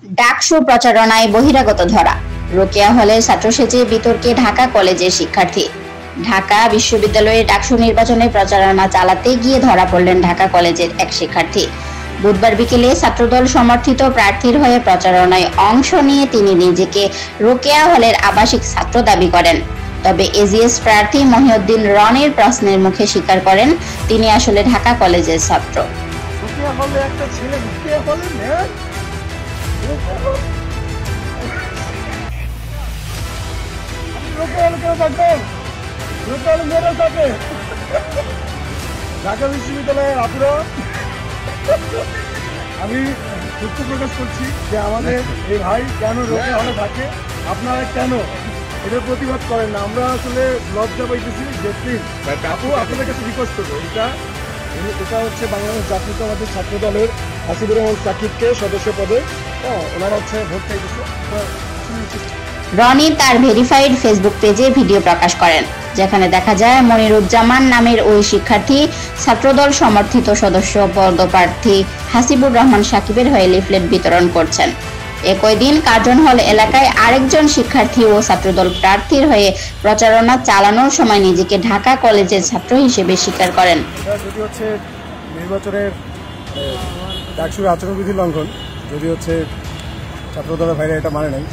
ডাকসু প্রচারণায় বহিরাগত ধরা, রোকেয়া হলের ছাত্র সেজে বিতর্কে ঢাকা কলেজের শিক্ষার্থী। ঢাকা বিশ্ববিদ্যালয়ে ডাকসু নির্বাচনের প্রচারণা চালাতে গিয়ে ধরা পড়লেন ঢাকা কলেজের এক শিক্ষার্থী। বুধবার বিকেলে ছাত্রদল সমর্থিত প্রার্থীর হয়ে প্রচারণায় অংশ নিয়ে তিনি নিজেকে রোকেয়া হলের আবাসিক ছাত্র দাবি করেন। তবে এজিএস প্রার্থী মহিউদ্দিন রনির প্রশ্নের মুখে স্বীকার করেন তিনি আসলে ঢাকা কলেজের ছাত্র। ঢাকা বিশ্ববিদ্যালয়ের আপুরা, আমি দুঃখ প্রকাশ করছি যে আমাদের এই ভাই কেন রোকেয়া হলে থাকে, আপনারা কেন এটার প্রতিবাদ করেন না। আমরা আসলে লজ্জা পাইতেছি যে প্লিজ আপু আপনাদের কাছে রিকোয়েস্ট করবো, এটা হচ্ছে বাংলাদেশ জাতীয়তাবাদী ছাত্র দলের হাসিবুর রহমান সাকিবকে সদস্য পদে ওনারা হচ্ছে ভোট চাইতেছে। রনি তার ভেরিফাইড ফেসবুক পেজে ভিডিও প্রকাশ করেন, যেখানে দেখা যায় মনিরুজ্জামান নামের ওই শিক্ষার্থী ছাত্রদল সমর্থিত সদস্য পদপ্রার্থী হাসিবুর রহমান সাকিবের হয়ে লিফলেট বিতরণ করছেন। একই দিন কার্জন হল এলাকায় আরেকজন শিক্ষার্থী ও ছাত্রদল প্রার্থীর হয়ে প্রচারণা চালানোর সময় নিজেকে ঢাকা কলেজের ছাত্র হিসেবে স্বীকার করেন। যদি হচ্ছে নির্বাচনের ডাকসুর আচরণবিধি লঙ্ঘন, যদি হচ্ছে ছাত্রদলের ভাইরা এটা মানে নাই,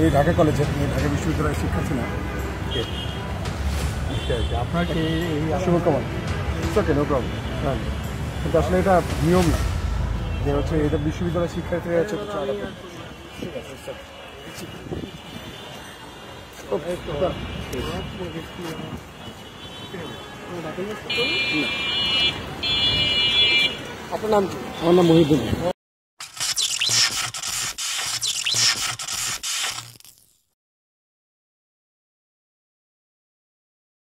এই ঢাকা কলেজের ঢাকা বিশ্ববিদ্যালয়ের শিক্ষার্থী না আপনাকে শুভকামনা নো প্রবলেম। হ্যাঁ, কিন্তু আসলে এটা নিয়ম না যে হচ্ছে এটা বিশ্ববিদ্যালয়ের শিক্ষার্থীরা হচ্ছে ঠিক আছে। আপনার নাম কি? আমার নাম মহিউদ্দিন।